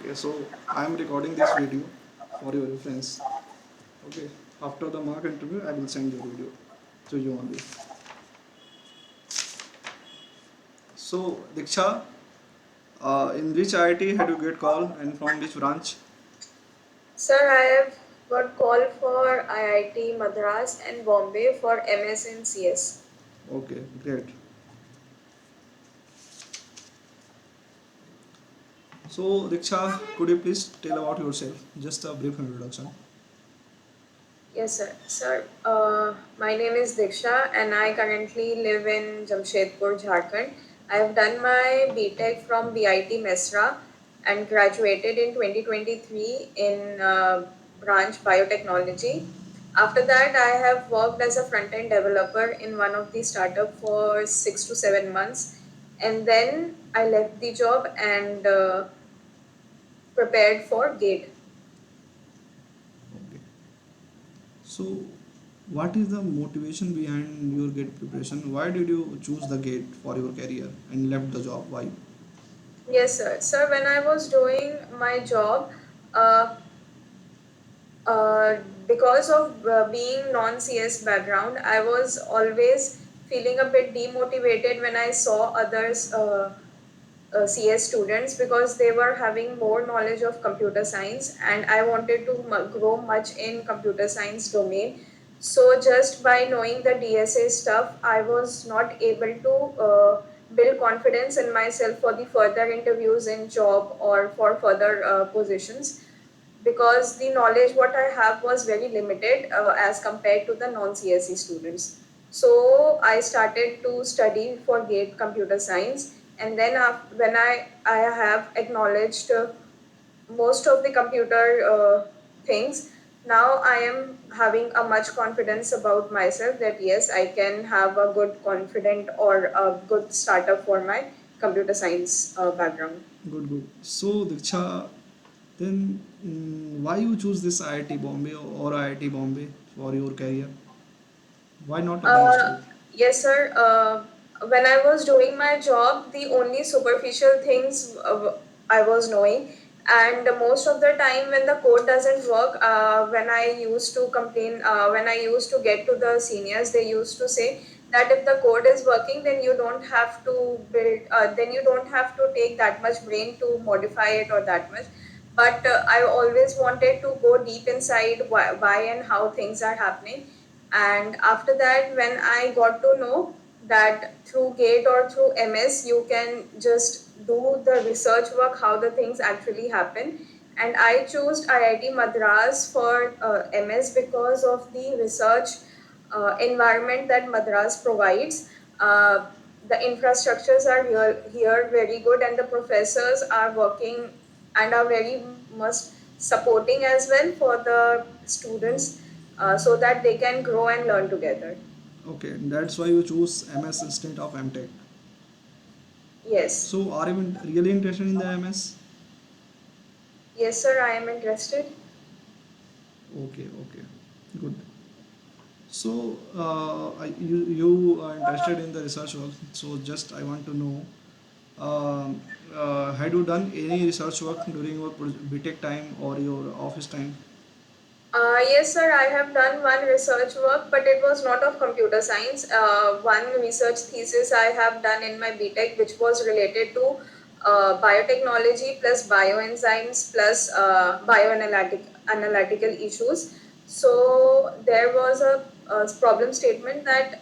Okay, so I am recording this video for your reference. Okay, after the mock interview, I will send your video to you only. So, Diksha, in which IIT had you get call and from which branch? Sir, I have got call for IIT Madras and Bombay for MS in CS. Okay, great. So, Diksha, could you please tell about yourself? Just a brief introduction. Yes, sir. Sir, my name is Diksha and I currently live in Jamshedpur, Jharkhand. I have done my BTech from BIT Mesra and graduated in 2023 in branch biotechnology. After that, I have worked as a front-end developer in one of the startup for 6 to 7 months, and then I left the job and prepared for GATE. Okay. So, what is the motivation behind your GATE preparation? Why did you choose the GATE for your career and left the job? Why? Yes, sir. Sir, when I was doing my job, uh, uh, because of being non-CS background, I was always feeling a bit demotivated when I saw others CS students because they were having more knowledge of computer science, and I wanted to grow much in computer science domain. So just by knowing the DSA stuff, I was not able to build confidence in myself for the further interviews in job or for further positions, because the knowledge what I have was very limited as compared to the non-CSE students. So I started to study for GATE computer science, and then when I have acknowledged most of the computer things, now I am having a much confidence about myself that yes, I can have a good confident or a good startup for my computer science background. Good, good. So, Diksha, then why you choose this IIT Bombay or IIT Bombay for your career? Why not other Uh, state? yes, sir. When I was doing my job, the only superficial things I was knowing, and most of the time when the code doesn't work, when I used to complain, when I used to get to the seniors, they used to say that if the code is working, then you don't have to build, then you don't have to take that much brain to modify it or that much. But I always wanted to go deep inside why and how things are happening. And after that, when I got to know that through GATE or through MS, you can just do the research work, how the things actually happen. And I chose IIT Madras for MS because of the research environment that Madras provides. The infrastructures are here very good, and the professors are working and are very much supporting as well for the students, so that they can grow and learn together. Okay, that's why you choose MS instead of MTech. Yes. So, are you really interested in the MS? Yes, sir, I am interested. Okay, okay, good. So, you are interested in the research work. So, just I want to know, had you done any research work during your BTech time or your office time? Yes, sir, I have done one research work, but it was not of computer science. One research thesis I have done in my BTech, which was related to biotechnology plus bioenzymes plus analytical issues. So there was a problem statement that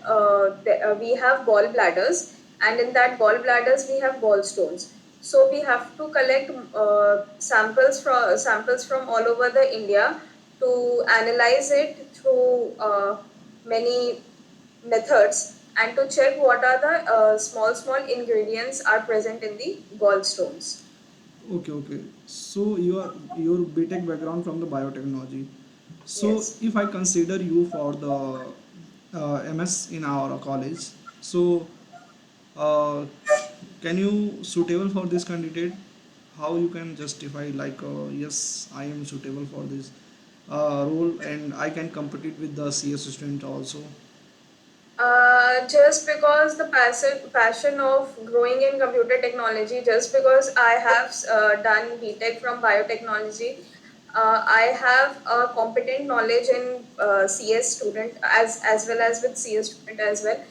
we have gallbladders, and in that gallbladders we have gallstones. So we have to collect samples from all over the India to analyze it through many methods and to check what are the small ingredients are present in the gallstones. Okay, okay. So, your BTech background from the biotechnology. So, Yes. if I consider you for the MS in our college, so uh, can you suitable for this candidate? How you can justify like yes, I am suitable for this role and I can compete with the CS student also. Just because the passion of growing in computer technology, just because I have done BTech from biotechnology, I have a competent knowledge in CS student as well as with CS student as well,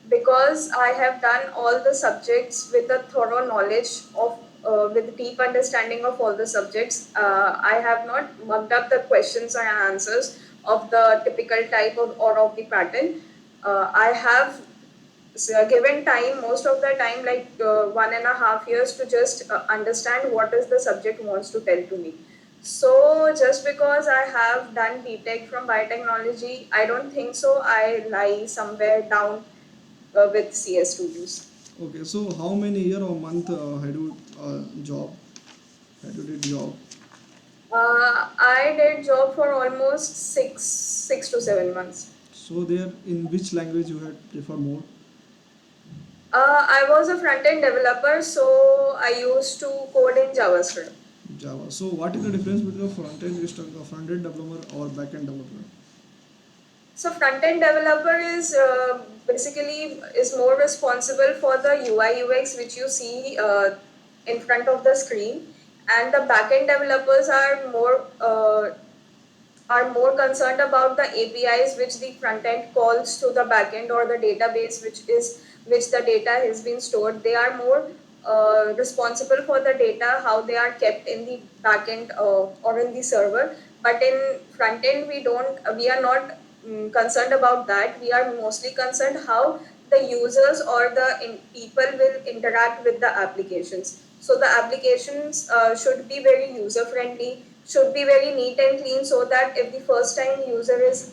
because I have done all the subjects with a thorough knowledge of with deep understanding of all the subjects. I have not mucked up the questions and answers of the typical type of or of the pattern. I have given time most of the time, like 1.5 years, to just understand what is the subject wants to tell to me. So just because I have done BTech from biotechnology, I don't think so I lie somewhere down with CS students. Okay, so how many year or month had you job? Had you did job? I did job for almost 6 to 7 months. So there, in which language you had prefer more? I was a front end developer, so I used to code in JavaScript. Java. So what is the difference between a front end developer or back end developer? So front-end developer is basically is more responsible for the UI UX which you see in front of the screen, and the back-end developers are more concerned about the APIs which the front end calls to the backend, or the database which the data has been stored. They are more responsible for the data, how they are kept in the backend or in the server. But in front end, we are not concerned about that. We are mostly concerned how the users or the people will interact with the applications. So the applications should be very user friendly, should be very neat and clean, so that if the first time user is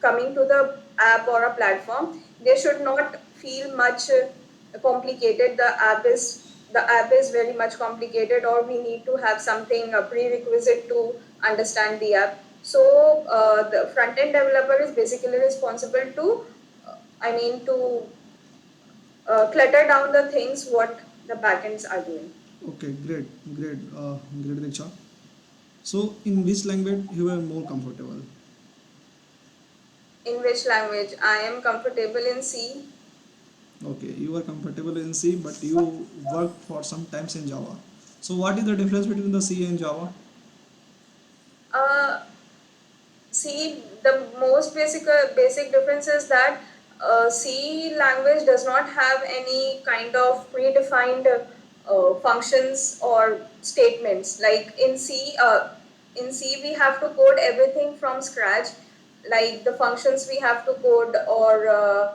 coming to the app or a platform, they should not feel much complicated. The app is very much complicated, or we need to have something a prerequisite to understand the app. So the front end developer is basically responsible to to clutter down the things what the backends are doing. Okay, great, Diksha. So in which language you are more comfortable? In which language? I am comfortable in C. Okay, you are comfortable in C, but you work for some times in Java. So what is the difference between the C and Java? Uh, C, the most basic difference is that C language does not have any kind of predefined functions or statements. Like in C we have to code everything from scratch. Like the functions we have to code, or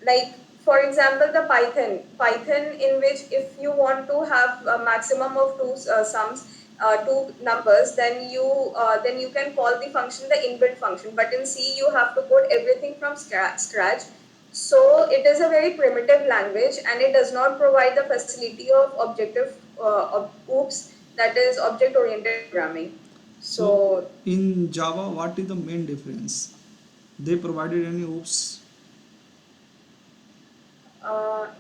like for example the python, in which if you want to have a maximum of two numbers, then you can call the function the inbuilt function. But in C you have to code everything from scratch. So it is a very primitive language, and it does not provide the facility of that is object oriented programming. So So in Java, what is the main difference? They provided any oops.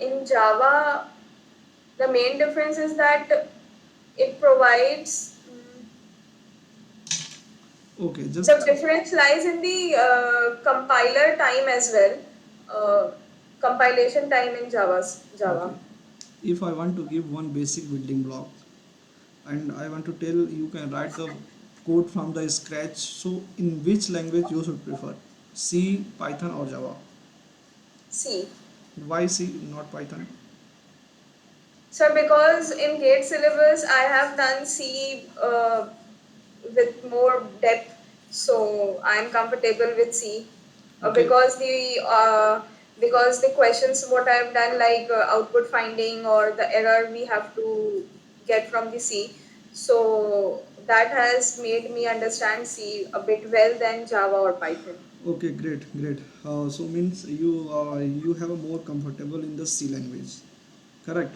in Java, the main difference is that it provides Okay, the just difference lies in the compiler time as well, uh, compilation time in Java. okay. If I want to give one basic building block and I want to tell you can write the code from the scratch, so in which language you should prefer? C, Python or Java? C. Why C, not Python? So because in GATE syllabus I have done C with more depth, so I am comfortable with C. uh, Okay, because the uh, because the questions what I've done, like output finding or the error we have to get from the C, so that has made me understand C a bit well than Java or Python. okay, great. So means you have a more comfortable in the C language, correct?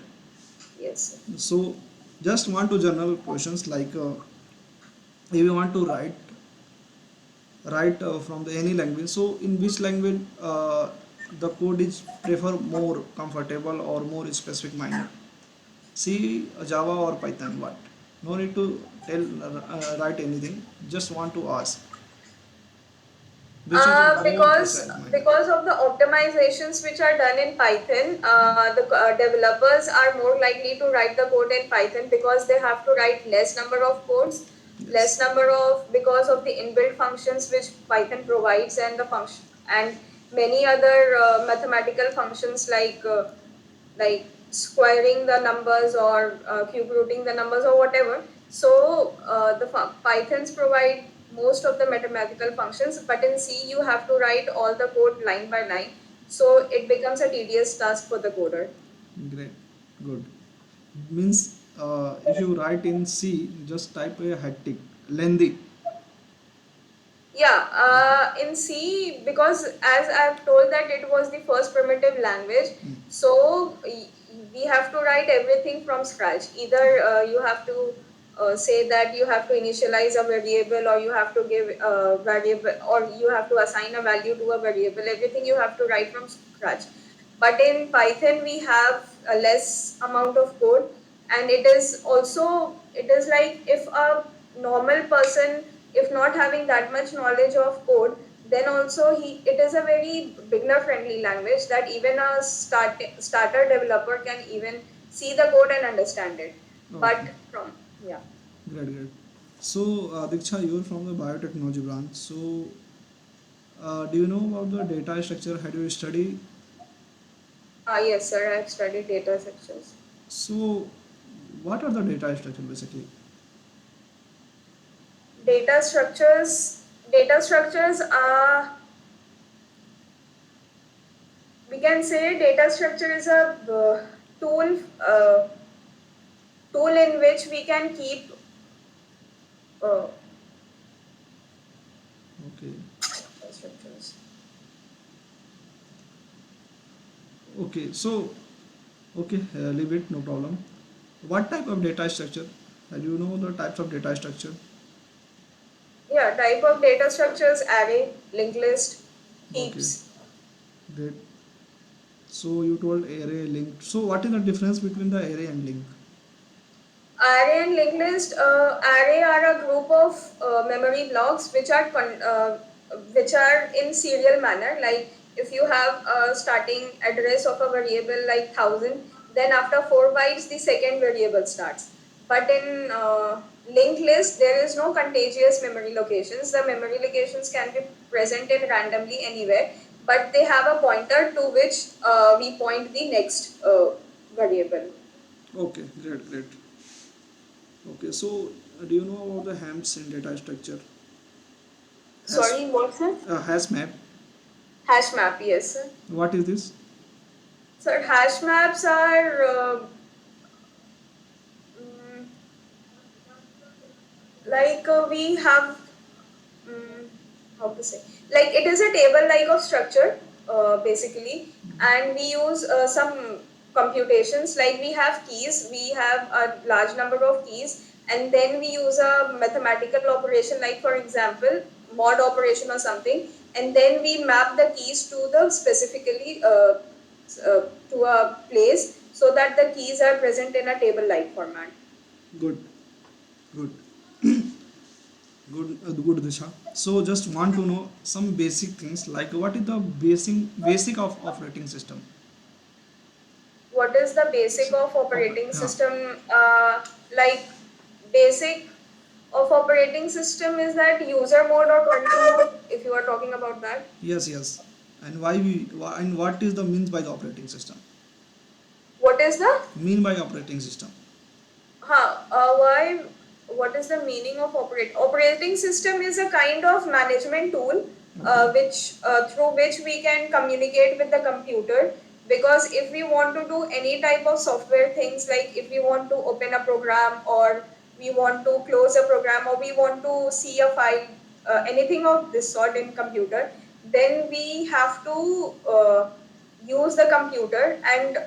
Yes. So just want to general questions like if you want to write from the any language, so in which language the code is prefer more comfortable or more specific mind? C, Java or Python? What? No need to tell write anything, just want to ask. which is more Because precise minded. because of the optimizations which are done in Python, the developers are more likely to write the code in Python because they have to write less number of codes, less Yes. number of because of the inbuilt functions which Python provides, and the function and many other mathematical functions like squaring the numbers or cube rooting the numbers or whatever. So the Pythons provide most of the mathematical functions, but in C you have to write all the code line by line. So it becomes a tedious task for the coder. Great. Good. Means if you write in C, just type a hectic, lengthy. Yeah, Okay. in C, because as I've told that it was the first primitive language, Mm. so we have to write everything from scratch. Either you have to say that you have to initialize a variable, or you have to give a variable, or you have to assign a value to a variable. Everything you have to write from scratch. But in Python, we have a less amount of code, and it is also, it is like if a normal person, if not having that much knowledge of code, then also it is a very beginner friendly language that even a starter developer can even see the code and understand it. Okay. But from, yeah. Great, great. So, Diksha, you're from the biotechnology branch. So, do you know about the data structure? Had you studied? Yes, sir, I've studied data structures. So, what are the data structure basically? Data structures, data structures are, we can say data structure is a tool, tool in which we can keep uh, Okay. structures. Okay. So, okay, leave it, no problem. What type of data structure? Do you know the types of data structure? Yeah, type of data structures: array, linked list, Okay, heaps. great. So you told array linked. So what is the difference between the array and link? Array and linked list. Array are a group of memory blocks which are in serial manner. Like if you have a starting address of a variable like 1,000, then after 4 bytes the second variable starts. But in linked list there is no contiguous memory locations. The memory locations can be present in randomly anywhere, but they have a pointer to which we point the next variable. Okay, great, great. Okay, so do you know about the HAMS in data structure? Hash, Sorry, what's it? hash map. Hash map, yes. What is this? So hash maps are mm, like we have mm, how to say, like it is a table like of structure basically, and we use some computations, like we have keys, we have a large number of keys, and then we use a mathematical operation like for example mod operation or something, and then we map the keys to the specifically to a place so that the keys are present in a table like format. Good, good, good, Disha. So just want to know some basic things like what is the basic of operating system? What is the basic So, of operating yeah. system? Like basic of operating system is that user mode or kernel mode, if you are talking about that. Yes, yes. And and what is the means by the operating system? What is the Mean by operating system. why, what is the meaning of operating system is a kind of management tool Okay. which through which we can communicate with the computer, because if we want to do any type of software things, like if we want to open a program, or we want to close a program, or we want to see a file, anything of this sort in computer, then we have to use the computer, and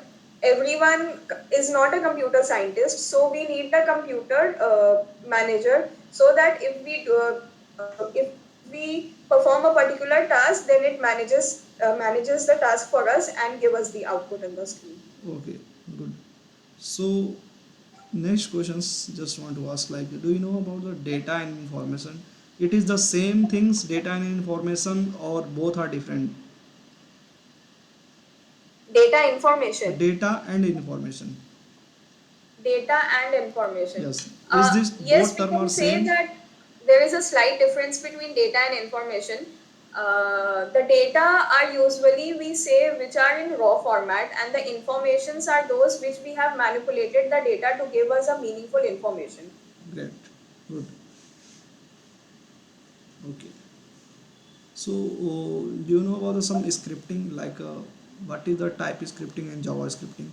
everyone is not a computer scientist, so we need a computer manager, so that if we perform a particular task, then it manages the task for us and give us the output in the screen. Okay. Good. So next questions just want to ask like do you know about the data and information? It is the same things, data and information, or both are different? Data information. Data and information. Data and information. Yes. Is this Yes, both we term are can say same? that there is a slight difference between data and information. The data are usually, we say, which are in raw format, and the informations are those which we have manipulated the data to give us a meaningful information. Great. Good. Okay. So, do you know about some scripting, like what is the type scripting and Java scripting?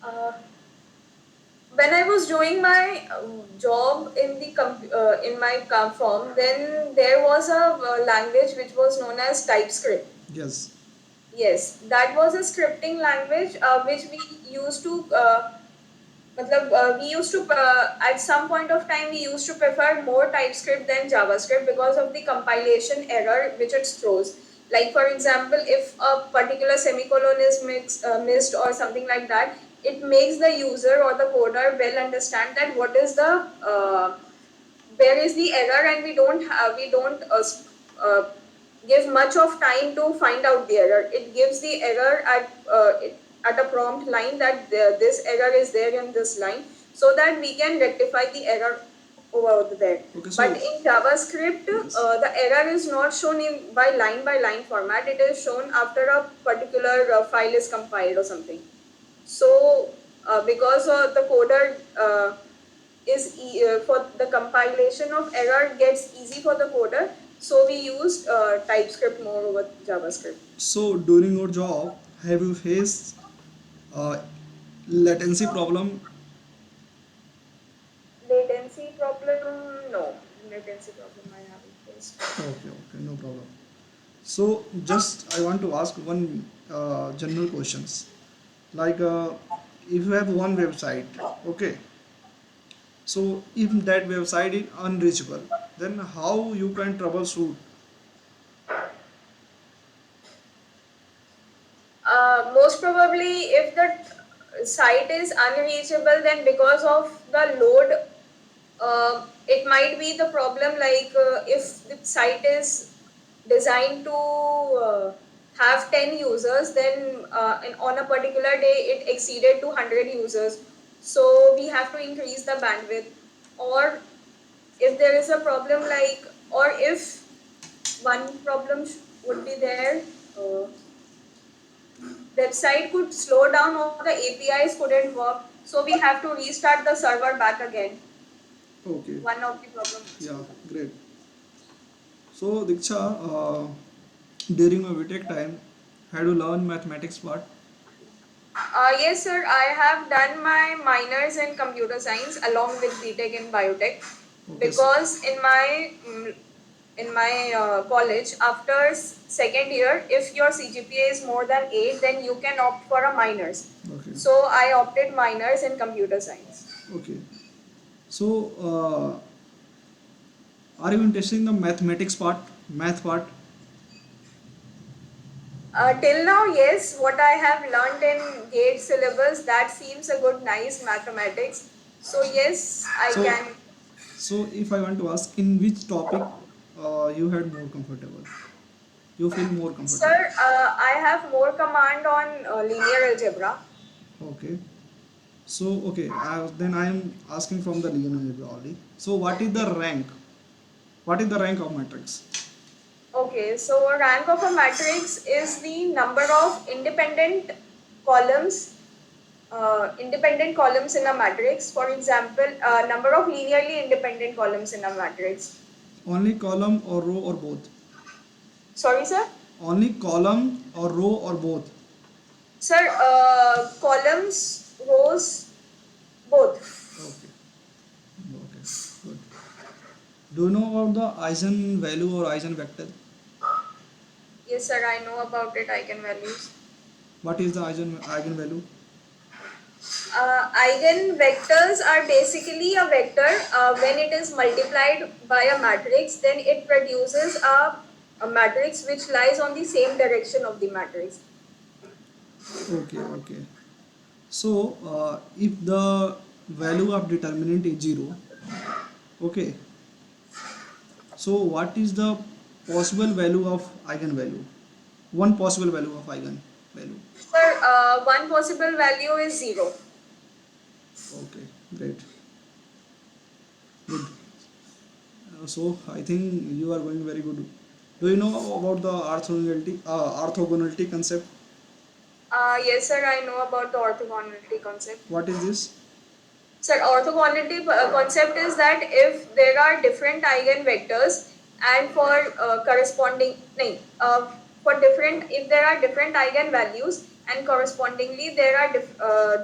Uh, when I was doing my job in the in my firm, then there was a language which was known as TypeScript. Yes. Yes, that was a scripting language which we used to. We used to at some point of time we used to prefer more TypeScript than JavaScript because of the compilation error which it throws. Like for example, if a particular semicolon is missed or something like that, it makes the user or the coder well understand that what is the where is the error, and we don't give much of time to find out the error. It gives the error at a prompt line that this error is there in this line, so that we can rectify the error over there. Okay. But So, in JavaScript, yes. the error is not shown in by line format. It is shown after a particular file is compiled or something. So, because the coder for the compilation of error gets easy for the coder, so we used TypeScript more over JavaScript. So during your job, have you faced uh, latency problem? Latency problem? No, latency problem I haven't faced. Okay. Okay. No problem. So just I want to ask one general questions. Like if you have one website, okay. So if that website is unreachable, then how you can troubleshoot? Most probably, if the site is unreachable, then because of the load, it might be the problem. Like if the site is designed to have 10 users, then on a particular day it exceeded to 100 users. So we have to increase the bandwidth. Or if there is a problem like, or if one problem would be there, uh, website could slow down or the APIs couldn't work. So we have to restart the server back again. Okay. One of the problems Yeah. would come. Great. So Diksha, during my BTech time, had to learn mathematics part. Yes, sir. I have done my minors in computer science along with BTech in biotech, Okay. So, because in my college, after second year, if your CGPA is more than 8, then you can opt for a minors. okay. So I opted minors in computer science. Okay. So are you interested in the mathematics part, math part? Till now, yes, what I have learned in GATE syllabus, that seems a good, nice mathematics. So yes, I So, can. so if I want to ask, in which topic you had more comfortable? You feel more comfortable? Sir, I have more command on linear algebra. Okay. So, okay, then I am asking from the linear only. So, what is the rank? What is the rank of matrix? Okay, so a rank of a matrix is the number of independent columns in a matrix. For example, number of linearly independent columns in a matrix. Only column or row or both? Sorry, sir. Only column or row or both? Sir, columns, rows, both. Okay. Okay. Good. Do you know about the eigenvalue or eigenvector? Yes, sir, I know about it, eigenvalues. What is the eigenvalue? Eigenvectors are basically a vector. When it is multiplied by a matrix, then it produces a matrix which lies on the same direction of the matrix. Okay, okay. So, if the value of determinant is 0, okay, So what is the possible value of eigenvalue? One possible value of eigenvalue. Sir, one possible value is 0. Okay, great, good. So I think you are going very good. Do you know about the orthogonality concept? Yes, sir, I know about the orthogonality concept. What is this? Sir, orthogonality concept is that if there are different eigenvectors and for corresponding, nahin, for different, if there are different eigenvalues and correspondingly there are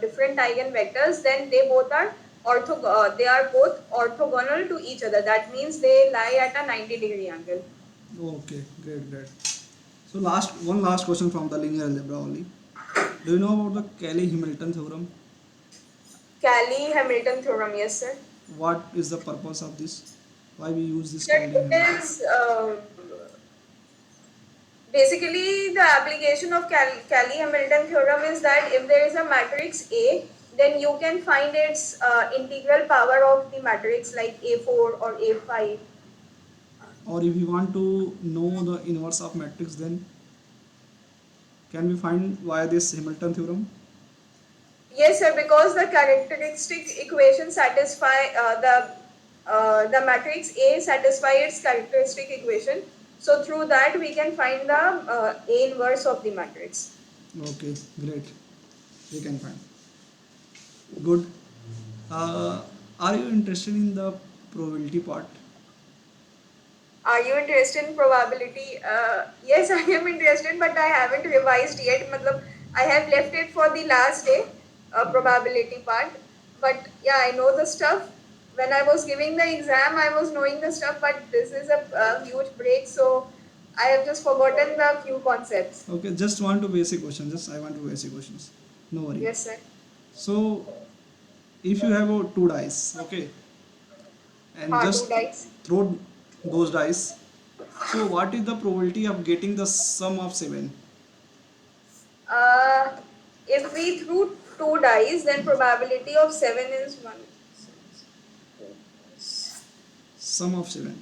different eigenvectors, then they are both orthogonal to each other. That means they lie at a 90-degree angle. Okay, great, great. So last question from the linear algebra only. Do you know about the Cayley-Hamilton theorem? Cayley-Hamilton theorem, yes, sir. What is the purpose of this? Why we use this Sir, it Cayley-Hamilton? is basically the application of Cayley-Hamilton theorem is that if there is a matrix A, then you can find its integral power of the matrix like A4 or A5. Or if you want to know the inverse of matrix, then can we find via this Hamilton theorem? Yes, sir, because the characteristic equation satisfy the matrix A satisfy its characteristic equation. So through that we can find the A inverse of the matrix. Okay, great. We can find. Good. Uh, are you interested in the probability part? Are you interested in probability? Yes, I am interested, but I haven't revised yet. Matlab, I have left it for the last day, probability part. But yeah, I know the stuff. When I was giving the exam, I was knowing the stuff, but this is a huge break, so I have just forgotten the few concepts. Okay, just want to basic questions. Just I want to basic questions. No worry. Yes, sir. So if you have two dice, okay, and Two just dice. throw those dice. So what is the probability of getting the sum of seven? Uh, if we threw two dice, then probability of 7 is 1. Sum of seven.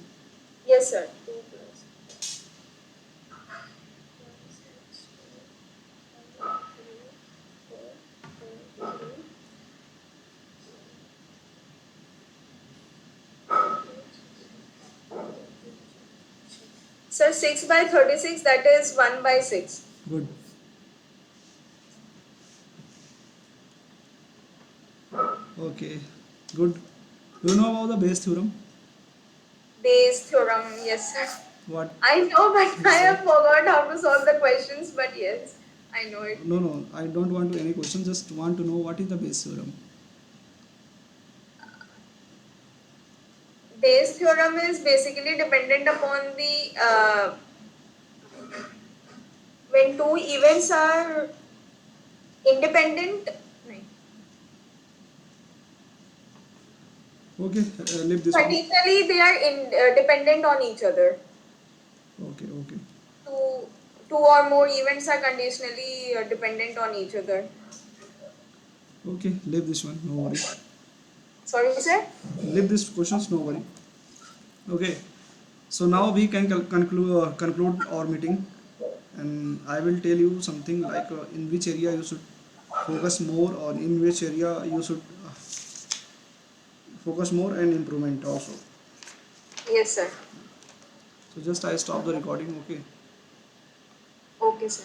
Yes, sir. 2 plus. So 6 by 36, that is 1 by 6. Good. Okay. Good. Do you know about the Bayes theorem? Bayes theorem, yes sir. What I know, but I is have that? forgot how to solve the questions, but yes, I know it. No, no. I don't want to any question. Just want to know what is the Bayes theorem. Bayes theorem is basically dependent upon the when two events are independent. nahin. Okay. Leave this one. Particularly, they are dependent on each other. Okay. Okay. Two, two or more events are conditionally dependent on each other. Okay. Leave this one. No worry. Sorry, sir. Leave these questions. No worry. Okay. So now we can conclude our meeting, and I will tell you something like in which area you should focus more, or in which area you should focus more, and improvement also. Yes, sir. So just I stop the recording. Okay. Okay, sir.